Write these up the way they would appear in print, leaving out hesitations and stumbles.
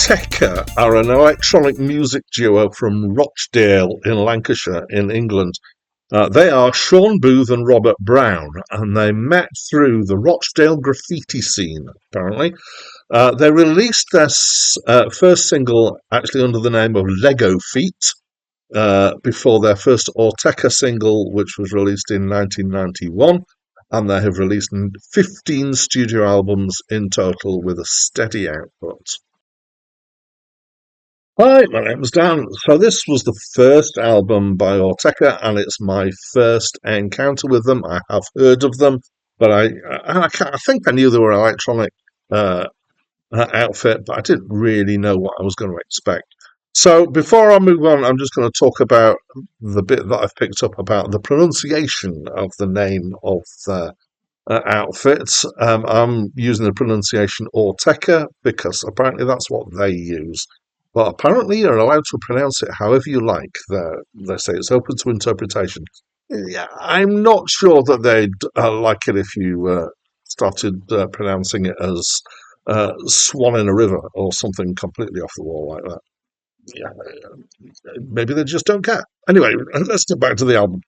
Autechre are an electronic music duo from Rochdale in Lancashire in England. They are Sean Booth and Robert Brown, and they met through the Rochdale graffiti scene, apparently. They released their first single actually under the name of Lego Feet before their first Autechre single, which was released in 1991. And they have released 15 studio albums in total with a steady output. Hi, my name's Dan. So this was the first album by Autechre, and it's my first encounter with them. I have heard of them, but I think I knew they were an electronic outfit, but I didn't really know what I was going to expect. So before I move on, I'm just going to talk about the bit that I've picked up about the pronunciation of the name of the outfits. I'm using the pronunciation Autechre because apparently that's what they use. But apparently you're allowed to pronounce it however you like. They say it's open to interpretation. Yeah, I'm not sure that they'd like it if you started pronouncing it as Swan in a River or something completely off the wall like that. Yeah, maybe they just don't care. Anyway, let's get back to the album.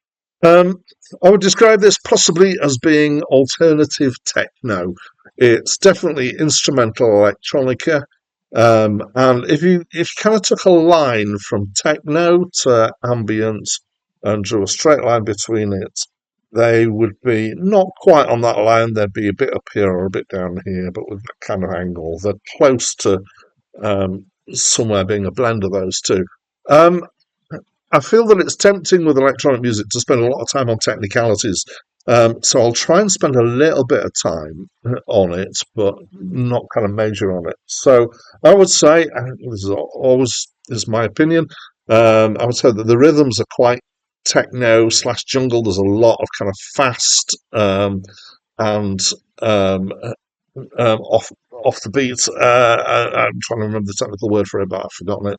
Um, I would describe this possibly as being alternative techno. It's definitely instrumental electronica. And if you kind of took a line from techno to ambient and drew a straight line between it, they would be not quite on that line. They'd be a bit up here or a bit down here, but with that kind of angle. They're close to somewhere being a blend of those two. Um, I feel that it's tempting with electronic music to spend a lot of time on technicalities. So I'll try and spend a little bit of time on it, but not kind of major on it. So I would say, this is always is my opinion, I would say that the rhythms are quite techno slash jungle. There's a lot of kind of fast and off the beat. I'm trying to remember the technical word for it, but I've forgotten it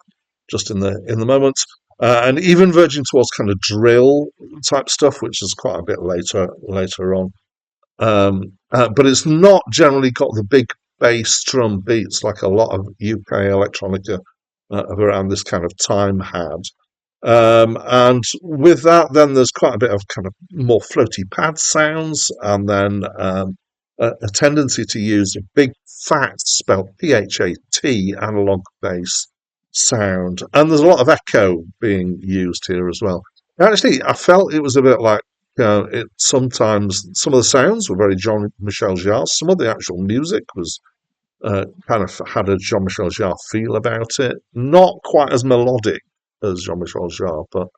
just in the moment. And even verging towards kind of drill type stuff, which is quite a bit later on. But it's not generally got the big bass drum beats like a lot of UK electronica of around this kind of time had. And with that, then there's quite a bit of kind of more floaty pad sounds, and then a tendency to use a big fat spelled PHAT analog bass sound, and there's a lot of echo being used here as well. Actually, I felt it was a bit like sometimes some of the sounds were very Jean-Michel Jarre. Some of the actual music was kind of had a Jean-Michel Jarre feel about it. Not quite as melodic as Jean-Michel Jarre, but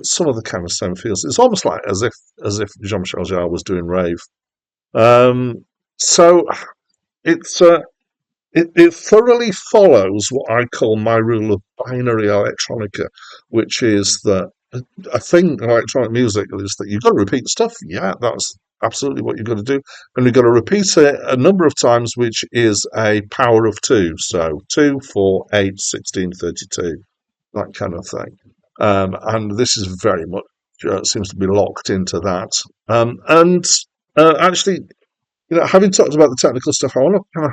some of the kind of same feels. It's almost like as if Jean-Michel Jarre was doing rave. So it's it thoroughly follows what I call my rule of binary electronica, which is that a thing in electronic music is that you've got to repeat stuff. Yeah, that's absolutely what you've got to do. And you've got to repeat it a number of times, which is a power of two. So 2, 4, 8, 16, 32, that kind of thing. And this is very much seems to be locked into that. And actually, having talked about the technical stuff, I want to kind of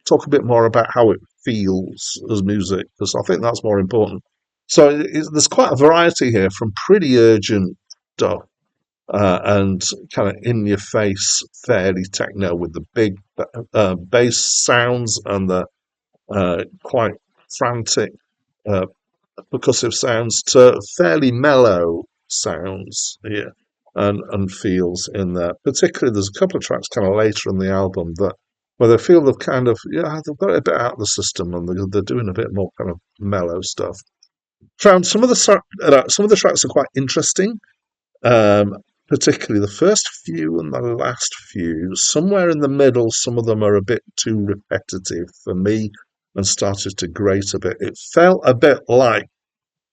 talk a bit more about how it feels as music, because I think that's more important. So there's quite a variety here, from pretty urgent stuff and kind of in your face, fairly techno with the big bass sounds and the quite frantic percussive sounds, to fairly mellow sounds here and feels in there. Particularly, there's a couple of tracks kind of later in the album where they feel they've kind of they've got it a bit out of the system, and they're doing a bit more kind of mellow stuff. Found some of the tracks are quite interesting, particularly the first few and the last few. Somewhere in the middle, some of them are a bit too repetitive for me and started to grate a bit. It felt a bit like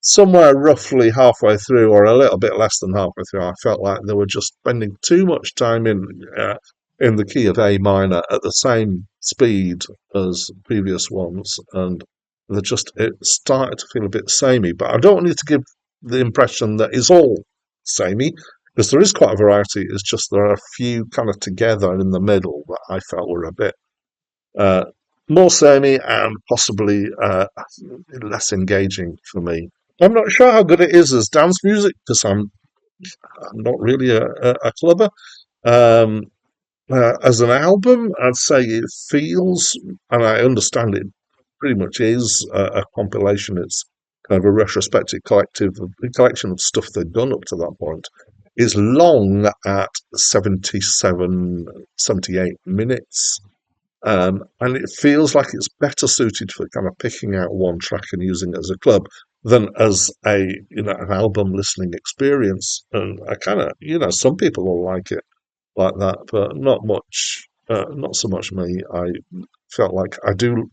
somewhere roughly halfway through, or a little bit less than halfway through, I felt like they were just spending too much time in the key of A minor at the same speed as previous ones, and it started to feel a bit samey. But I don't want you to give the impression that it's all samey, because there is quite a variety. It's just there are a few kind of together in the middle that I felt were a bit more samey and possibly less engaging for me. I'm not sure how good it is as dance music because I'm not really a clubber. Um, as an album, I'd say it feels, and I understand it pretty much is a compilation. It's kind of a retrospective collection of stuff they've done up to that point. Is long at 77, 78 minutes. And it feels like it's better suited for kind of picking out one track and using it as a club than as a an album listening experience. And I kind of some people will like it like that, but not much. Not so much me. I felt like I do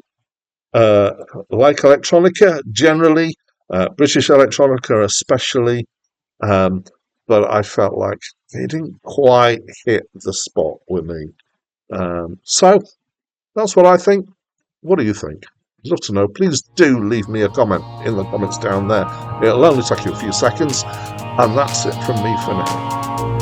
uh, like electronica generally, British electronica especially, um, but I felt like they didn't quite hit the spot with me. So that's what I think. What do you think? I'd love to know. Please do leave me a comment in the comments down there. It'll only take you a few seconds, and that's it from me for now.